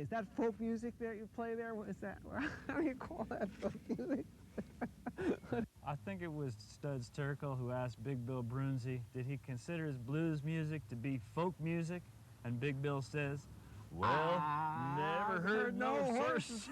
Is that folk music that you play there? What is that? How do you call that folk music? I think it was Studs Terkel who asked Big Bill Brunzi, did he consider his blues music to be folk music? And Big Bill says, well, never heard no horse.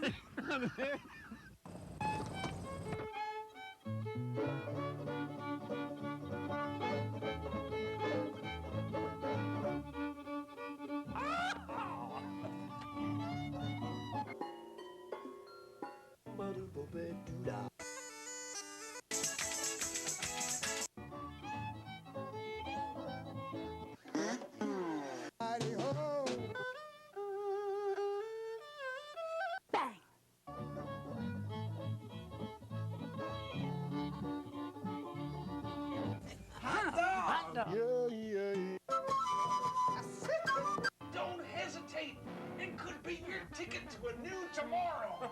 Don't hesitate. It could be your ticket to a new tomorrow.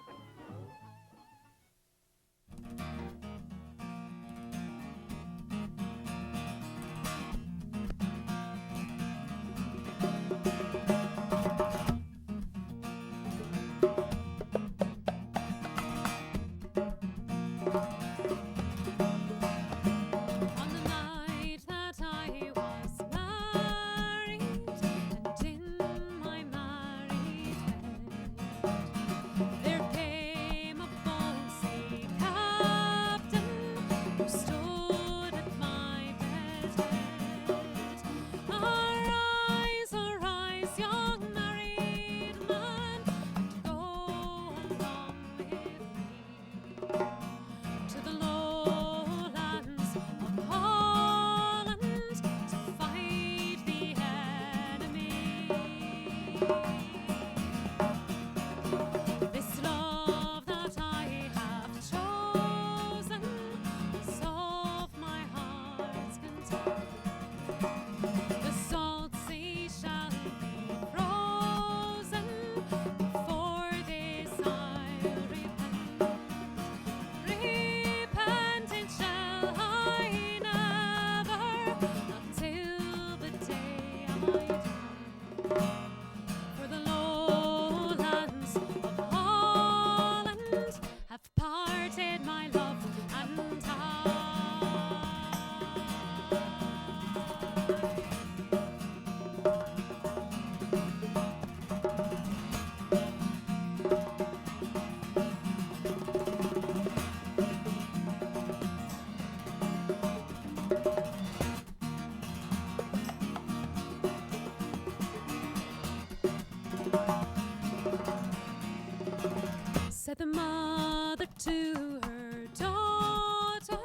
Said the mother to her daughter,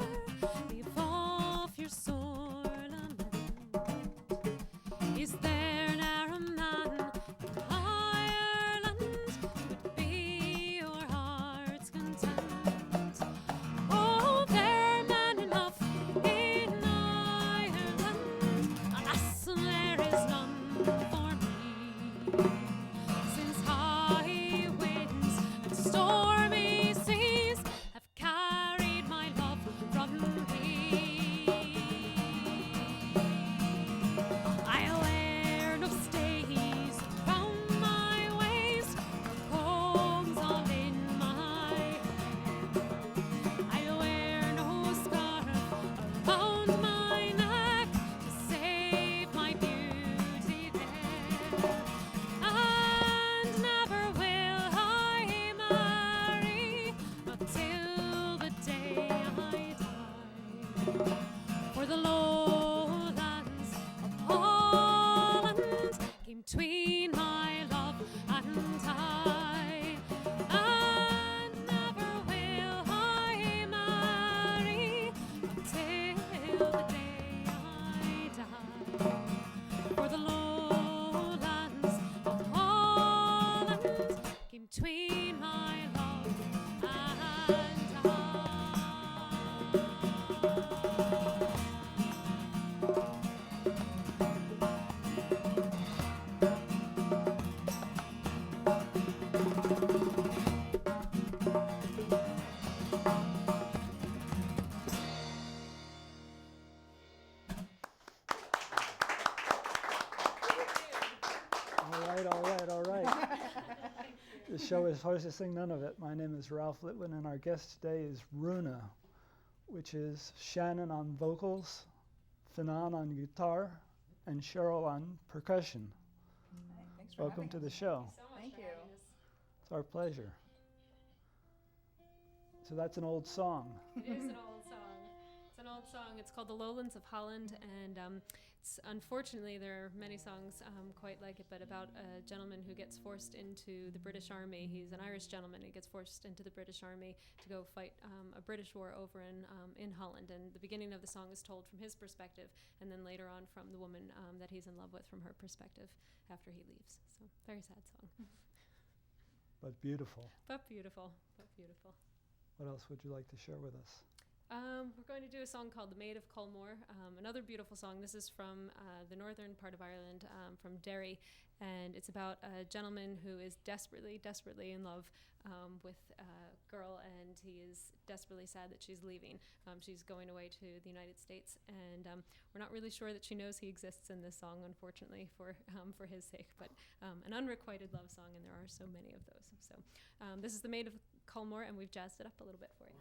leave off your sore lament. Is there ne'er a man in Ireland would be your heart's content? Oh, there men enough in Ireland, alas, there is none for me. Since high winds and stormy seas have carried my love from me, I'll wear no stays round my waist, or combs all in my hair. I'll wear no scarf around my neck to save my beauty there. And never will I marry, not till the day I die. For the lowlands of Holland came between my love and I. And never will I marry, not till the day I die. For the lowlands of Holland came between my love and I. All right, all right, all right. The show is Hard to Sing None of It. My name is Ralph Litwin, and our guest today is Runa, which is Shannon on vocals, Fanon on guitar, and Cheryl on percussion. Hi, thanks for Welcome having to us. the show. So much Thank for you. having us. It's our pleasure. So that's an old song. It is an old song. It's an old song. It's called The Lowlands of Holland, and it's unfortunately there are many songs quite like it, but about a gentleman who gets forced into the British Army. He's an Irish gentleman. He gets forced into the British Army to go fight a British war over in Holland. And the beginning of the song is told from his perspective, and then later on from the woman that he's in love with from her perspective after he leaves. So very sad song, But beautiful. but beautiful, but beautiful. What else would you like to share with us? We're going to do a song called The Maid of Culmore, another beautiful song. This is from the northern part of Ireland, from Derry, and it's about a gentleman who is desperately, desperately in love with a girl, and he is desperately sad that she's leaving. She's going away to the United States, and we're not really sure that she knows he exists in this song, unfortunately, for his sake, but an unrequited love song, and there are so many of those. So this is The Maid of Culmore, and we've jazzed it up a little bit for you.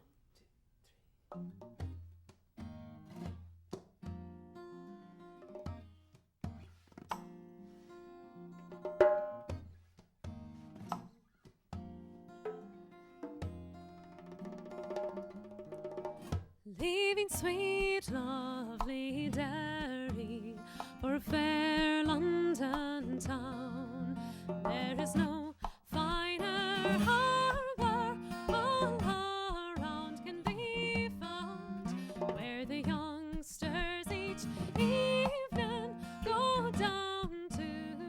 Leaving sweet, lovely Derry for a fair London town, there is no finer harbour all around can be found, where the youngsters each evening go down to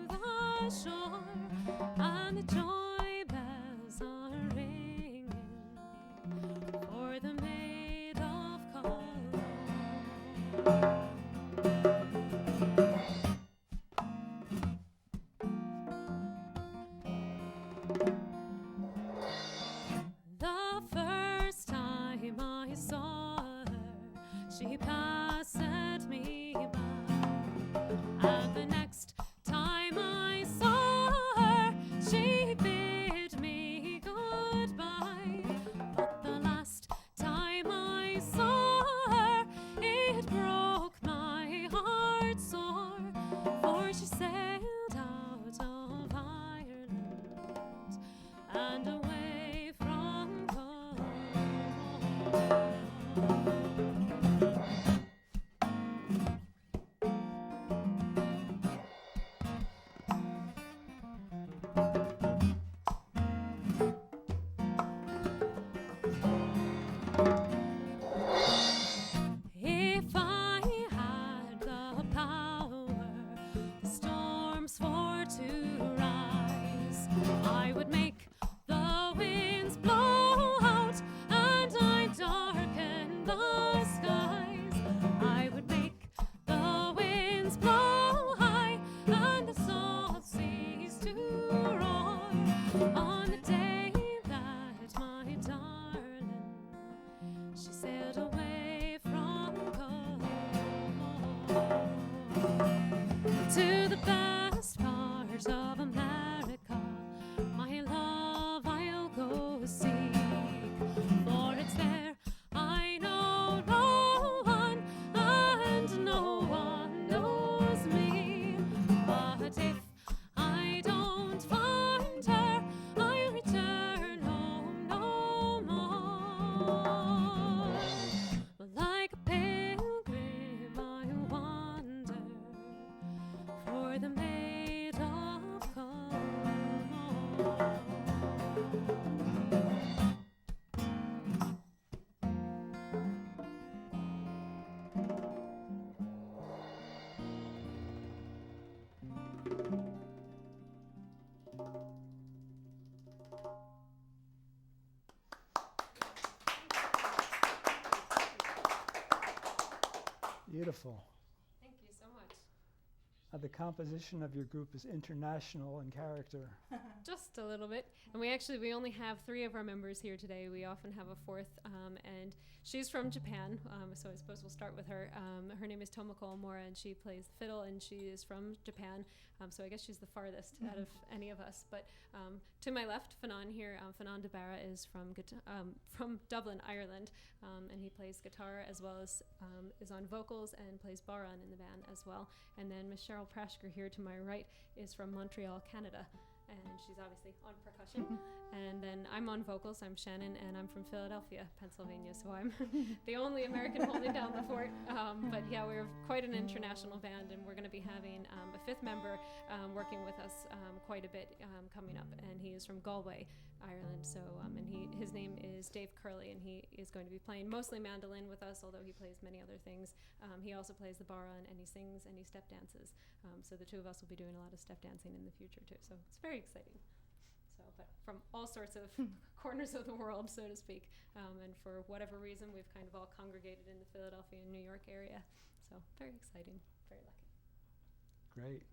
the shore, and the joy bells are ringing for the Maid of Culmore. The first time I saw her, she passed me by, and the next time I saw her, she bid me goodbye. But the last time I saw her, it broke my heart sore, for she sailed out of Ireland and away from home. If I had the power, the storms for to rise, I would make the winds blow out, and I'd darken the skies. I would make the winds blow high, and the salt seas to roar, on the day that my darling, she sailed away from home to the best part of America. My love I'll go seek, for it's there I know no one, and no one knows me. But if I don't find her, I'll return home no more. Like a pilgrim I wander for the Maid of Culmore. Beautiful. Thank you so much. The composition of your group is international in character. Just a little bit. And we only have 3 of our members here today. We often have a 4th, and she's from Japan, so I suppose we'll start with her. Her name is Tomoko Omura, and she plays the fiddle, and she is from Japan, so I guess she's the farthest out of any of us. But to my left, Fanon here, Fanon Dabara is from Dublin, Ireland, and he plays guitar as well as is on vocals and plays baron in the band as well. And then Miss Cheryl Prashker here to my right is from Montreal, Canada, and she's obviously on percussion. And then I'm on vocals. I'm Shannon, and I'm from Philadelphia, Pennsylvania, so I'm the only American holding down the fort. But yeah, we're quite an international band, and we're going to be having a 5th member working with us quite a bit coming up, and he is from Galway, Ireland. So and his name is Dave Curley, and he is going to be playing mostly mandolin with us, although he plays many other things. He also plays the baron, and he sings and he step dances. So the 2 of us will be doing a lot of step dancing in the future too. So it's very exciting. So, but from all sorts of corners of the world, so to speak. And for whatever reason, we've kind of all congregated in the Philadelphia and New York area. So very exciting, very lucky. Great.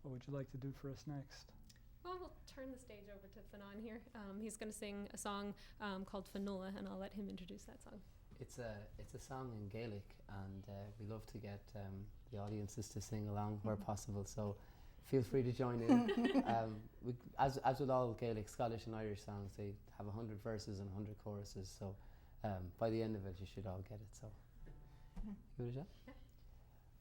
What would you like to do for us next? Well, we'll turn the stage over to Fanon here. He's going to sing a song called Fanula, and I'll let him introduce that song. It's a song in Gaelic, and we love to get the audiences to sing along where possible. So feel free to join in. As with all Gaelic, Scottish and Irish songs, they have 100 verses and 100 choruses. So by the end of it, you should all get it. So give it a shot. Yeah.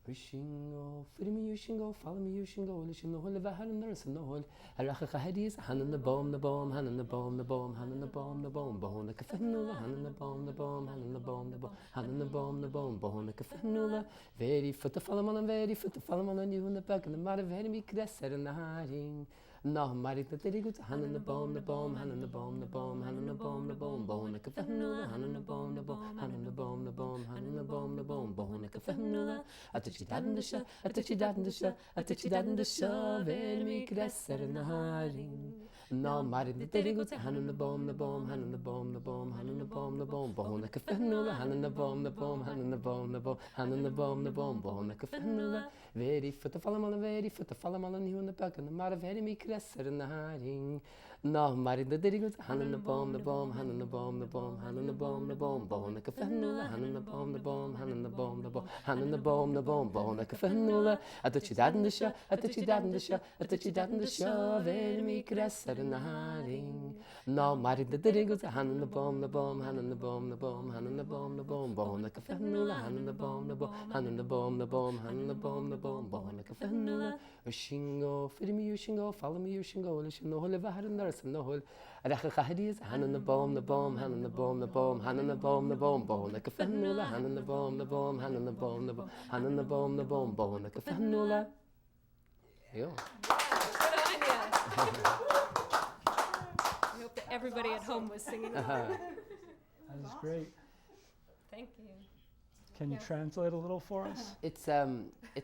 Rishingo, follow me, you shingo, follow me, you shingo, listen the whole of a hand and there's no hole. Aracha Hadis, hand in the bomb, hand in the bomb, hand in the bomb, bohon the kafenula, hand in the bomb, hand in the bomb, hand in the bomb, bohon the kafenula. Very foot the follow and very foot the follow on you in the back and the matter very me cresser in the haring. No, married the very good hand in the bomb, hand in the bomb, hand in the bomb, bohon the kafenula, hand in the bomb, hand in the bomb, hand in the bomb, bohon the kafenula. At she dad in the shot, at she dad in the shot, at she dad in the shot, very me cresser in the haring. No, married the very good hand in the bomb, hand in the bomb, hand in the bomb, bohon the kafenula, hand in the bomb, hand in the bomb, hand in the bomb, bohon the kafenula. Very foot the follow on, very foot the follow on you in the back and the matter very me cresser in the haring. No, married the very good hand in the bomb, hand in the bomb, hand in the bomb, bohon the kafenula, hand in the bomb, hand in the bomb, hand in the bomb, bohon the kafenula. At she dad in the shot, at she dad in the shot, at she dad in the shot, very me cresser in the haring. No, married the very good hand in the bomb, hand in the bomb, hand in the bomb, bohon the kafenula, hand in the bomb, hand in the bomb, hand in the bomb, bohon the kafenula. Shingo, follow me, you shingo, follow me, you shingo, listen the whole of a hand and there's no hole. Aracha Hadis, hand in the bomb, hand in the bomb, hand in the bomb, bohon the kafenula, hand in the bomb, hand in the bomb, hand in the bomb, bohon the kafenula. Yo. I hope that everybody at home was singing. That is great. Thank you. Can you translate a little for us? It's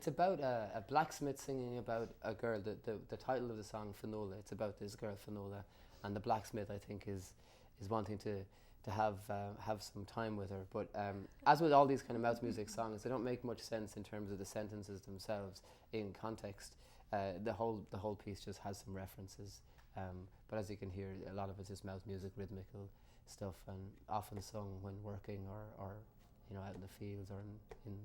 about a blacksmith singing about a girl. The title of the song, Finola, it's about this girl, Finola, and the blacksmith, I think, is wanting to have some time with her. But as with all these kind of mouth music songs, they don't make much sense in terms of the sentences themselves in context. The whole piece just has some references. But as you can hear, a lot of it is mouth music, rhythmical stuff, and often sung when working or out in the fields or in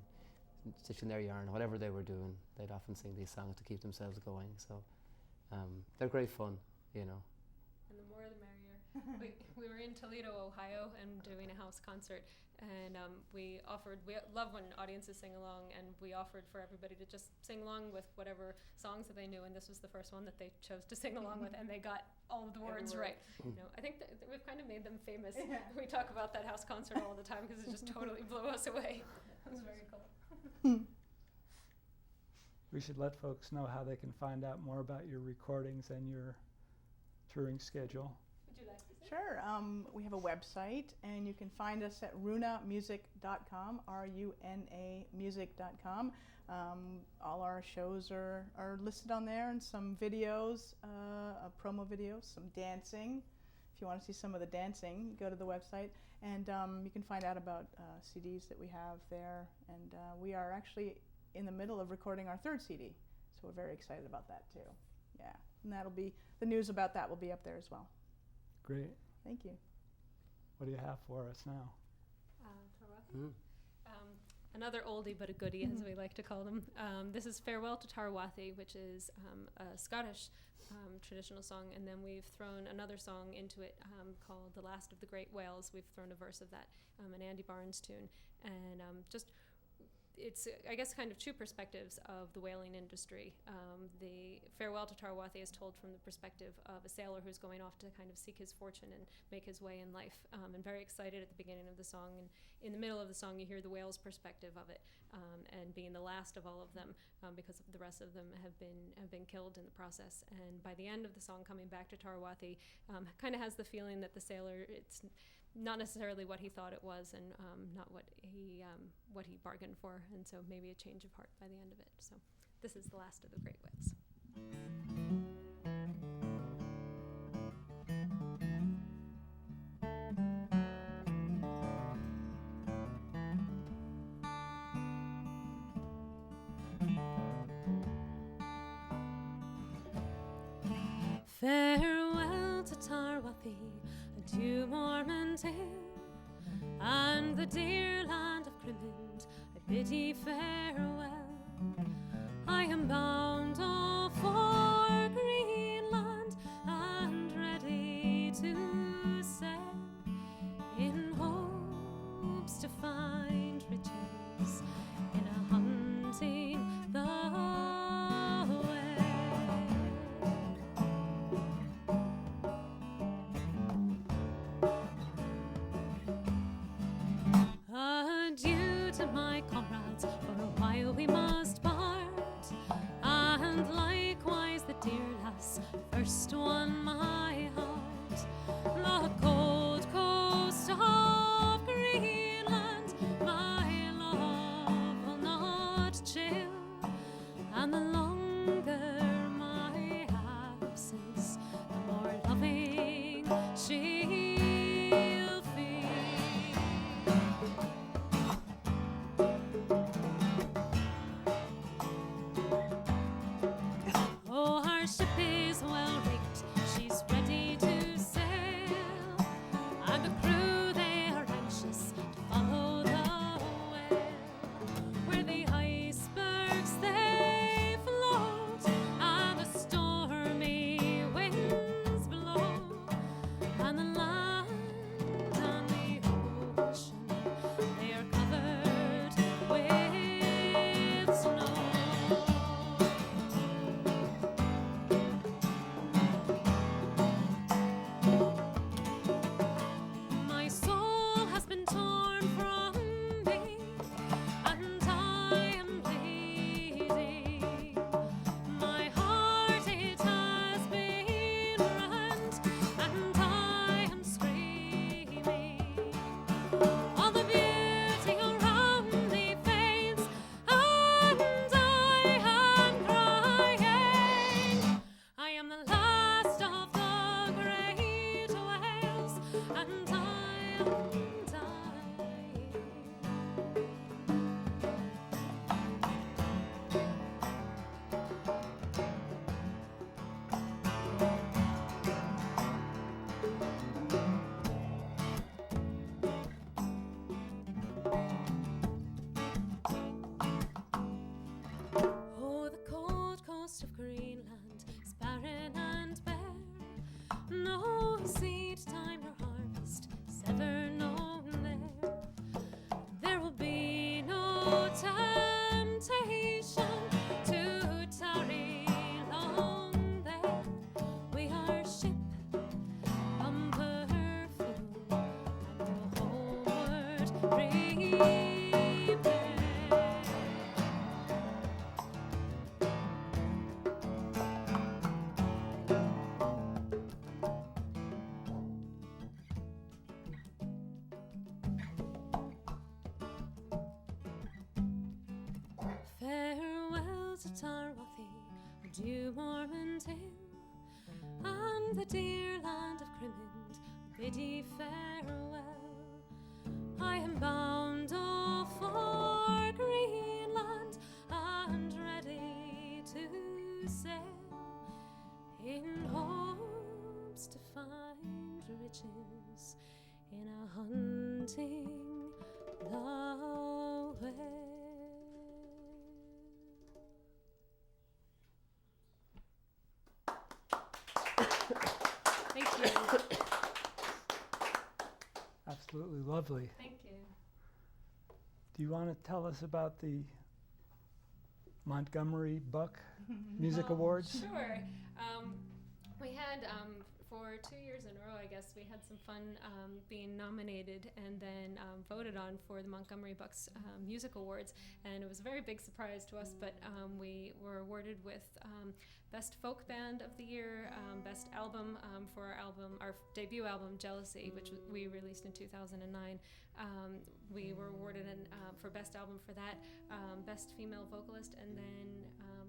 stitching their yarn, whatever they were doing. They'd often sing these songs to keep themselves going. So they're great fun, And the more the merrier. We were in Toledo, Ohio, and doing a house concert, and we love when audiences sing along, and we offered for everybody to just sing along with whatever songs that they knew, and this was the first one that they chose to sing along with, and they got all of the words right. I think that we've kind of made them famous. Yeah. We talk about that house concert all the time because it just totally blew us away. It was very cool. We should let folks know how they can find out more about your recordings and your touring schedule. Would you like to say? Sure. We have a website, and you can find us at runamusic.com, RUNA music.com. All our shows are listed on there, and some videos, promo videos, some dancing. If you want to see some of the dancing, go to the website, and you can find out about CDs that we have there. And we are actually in the middle of recording our 3rd CD, so we're very excited about that too. Yeah, And that'll be, the news about that will be up there as well. Great. Thank you. What do you have for us now? Tarwathi? Another oldie but a goodie, as we like to call them. This is Farewell to Tarwathi, which is a Scottish traditional song, and then we've thrown another song into it called The Last of the Great Whales. We've thrown a verse of that, an Andy Barnes tune, and just it's, I guess, kind of two perspectives of the whaling industry. The Farewell to Tarwathi is told from the perspective of a sailor who's going off to kind of seek his fortune and make his way in life, and very excited at the beginning of the song. And in the middle of the song, you hear the whale's perspective of it, and being the last of all of them, because the rest of them have been killed in the process. And by the end of the song, coming back to Tarwathi, kind of has the feeling that the sailor, it's not necessarily what he thought it was, and not what he bargained for, and so maybe a change of heart by the end of it. So this is The Last of the Great Whales. Farewell to Tarwathi, adieu Mormont and the dear land of Crimond, I bid ye farewell. I am bound off for Greenland and ready to sail in hopes to find riches in a hunting the adieu to my comrades, for a while we must part, and likewise the dear lass first won my heart. The cold coast of Greenland my love will not chill, and the longer my absence, the more loving she'll feel. Oh, our ship is well rigged, she's ready to sail, and the crew, they are anxious to follow the whale, where the icebergs they float, and the stormy winds blow, and the land and the ocean, they are covered with snow. My soul has been torn from me, and I am bleeding. My heart, it has been rent, and I am screaming. All the beauty around me fades, and I am crying. I am the last of the great whales, and I am dying. Oh, the cold coast of Greenland is barren and bare. No seed time nor harvest is ever known there. There will be no temptation to tarry long there. We are ship bumper full, and go homeward prepare. Farewell to Tarwathi, adieu Mormont and the dear land of Crimond, bid ye farewell. I am bound off for Greenland and ready to sail in in hopes to find riches in a hunting the way. Thank you. Absolutely lovely. Thank you. Do you want to tell us about the Montgomery Buck Music Awards? Sure. We had, for 2 years in a row, I guess, we had some fun being nominated and then voted on for the Montgomery Bucks Music Awards. And it was a very big surprise to us, but we were awarded with Best Folk Band of the Year, Best Album for our debut album, Jealousy, which we released in 2009. We were awarded for Best Album for that, Best Female Vocalist, and then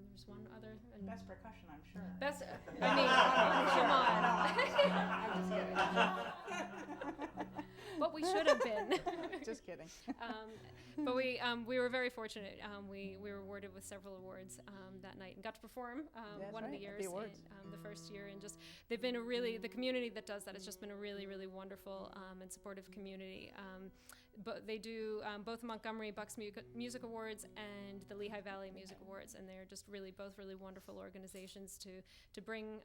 there's one other. Best percussion, I'm sure. Best, I mean, come on. I'm just kidding. What we should have been. Just kidding. But we were very fortunate. We were awarded with several awards that night and got to perform one of the years, the first year, and just they've been the community that does that has just been a really, really wonderful and supportive community. But they do both Montgomery Bucks Music Awards and the Lehigh Valley Music Awards, and they're just both really wonderful organizations to bring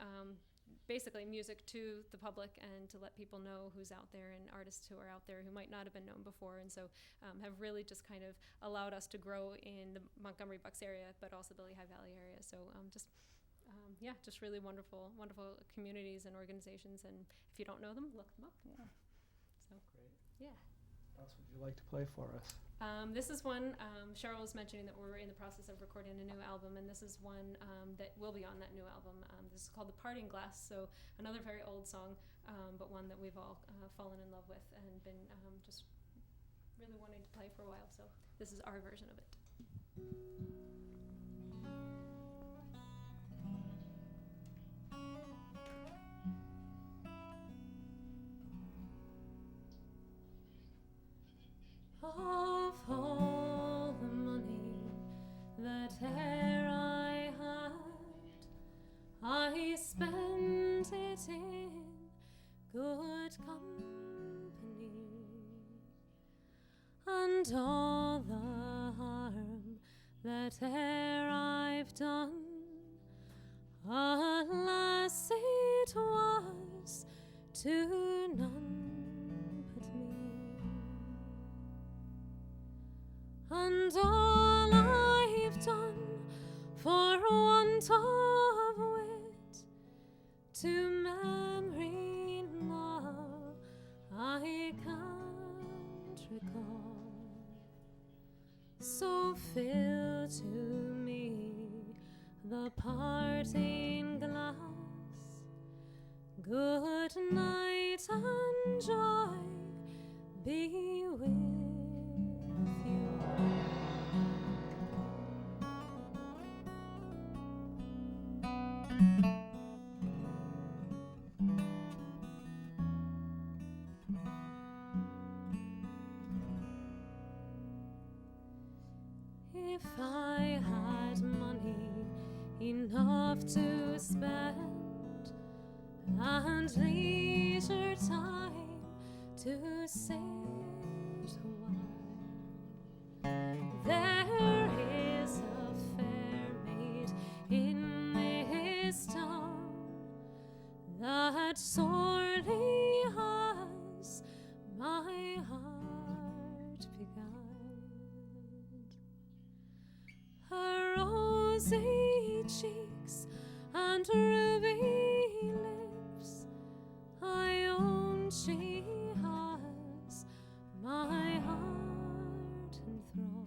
basically music to the public and to let people know who's out there and artists who are out there who might not have been known before, and so have really just kind of allowed us to grow in the Montgomery Bucks area, but also the Lehigh Valley area. So just really wonderful communities and organizations, and if you don't know them, look them up. Yeah. So Great. Yeah. What else would you like to play for us? This is one, Cheryl was mentioning that we're in the process of recording a new album, and this is one that will be on that new album. This is called The Parting Glass, so another very old song, but one that we've all fallen in love with and been just really wanting to play for a while, so this is our version of it. Of all the money that e'er I had, I spent it in good company, and all the harm that e'er I've done, alas, it was to none but me. And all I've done for want of wit, to memory now I can't recall. So fill to me the parting glass. Good night and joy be with you. If I had money enough to spend and leisure time to sit a while, there is a fair maid in this town that sorely has my heart beguiled. Her rosy cheeks and ruby lips, I own she has my heart enthralled.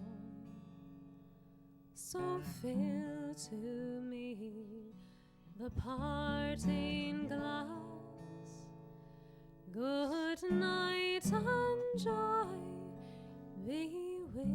So fill to me the parting glass. Good night and joy be with you.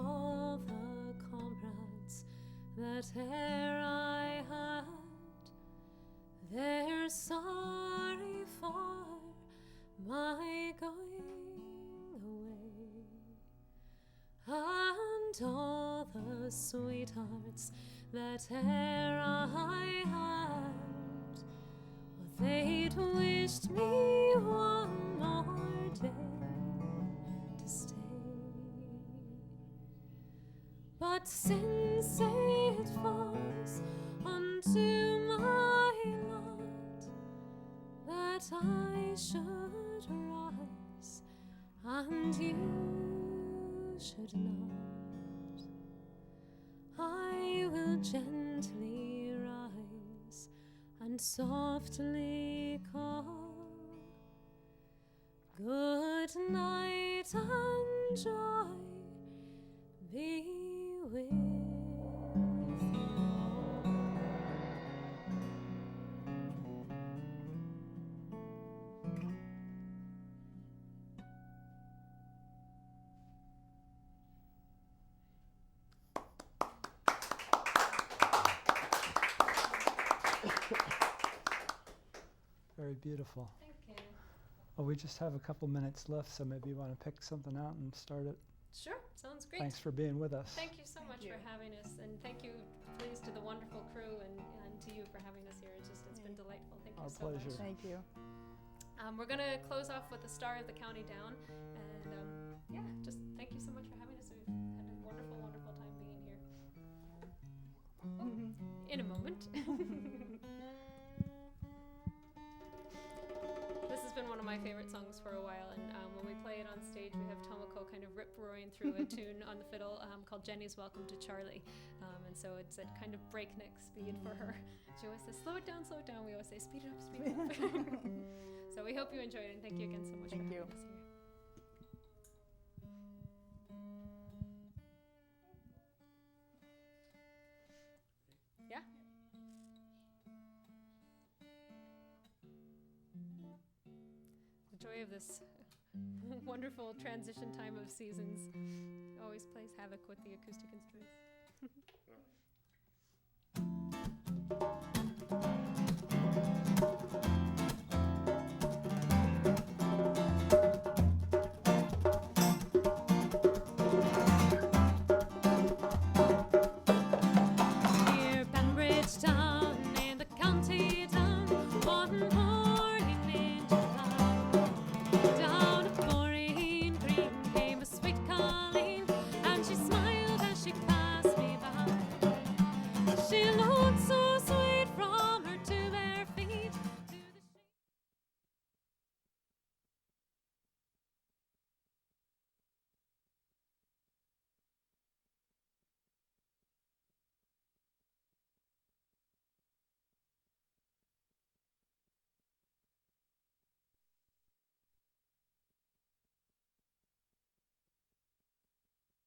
all the comrades that e'er I had, they're sorry for my going away, and all the sweethearts that e'er I had, well, they'd wished me one more day to stay. But since it falls unto my lot that I should rise and you should not, I will gently rise and softly call, good night and joy be with you. Very beautiful. Thank you. Well, we just have a couple minutes left, so maybe you want to pick something out and start it. Sure, sounds great. Thanks for being with us. Thank you so much you. for having us, and thank you, please, to the wonderful crew and to you for having us here. It's been delightful. Thank you Our so pleasure. much. Thank you. We're gonna close off with the Star of the County Down, and yeah, just thank you so much for having us. We've had a wonderful, wonderful time being here. In a moment. This has been one of my favorite songs for a while, and when we play it on stage, we have Tomoko kind of rip-roaring through a tune on the fiddle called Jenny's Welcome to Charlie, and so it's at kind of breakneck speed for her. She always says, slow it down, slow it down. We always say, speed it up, speed it up. So we hope you enjoyed it, and thank you again so much Thank for you. having us here. Yeah? The joy of this wonderful transition time of seasons always plays havoc with the acoustic instruments.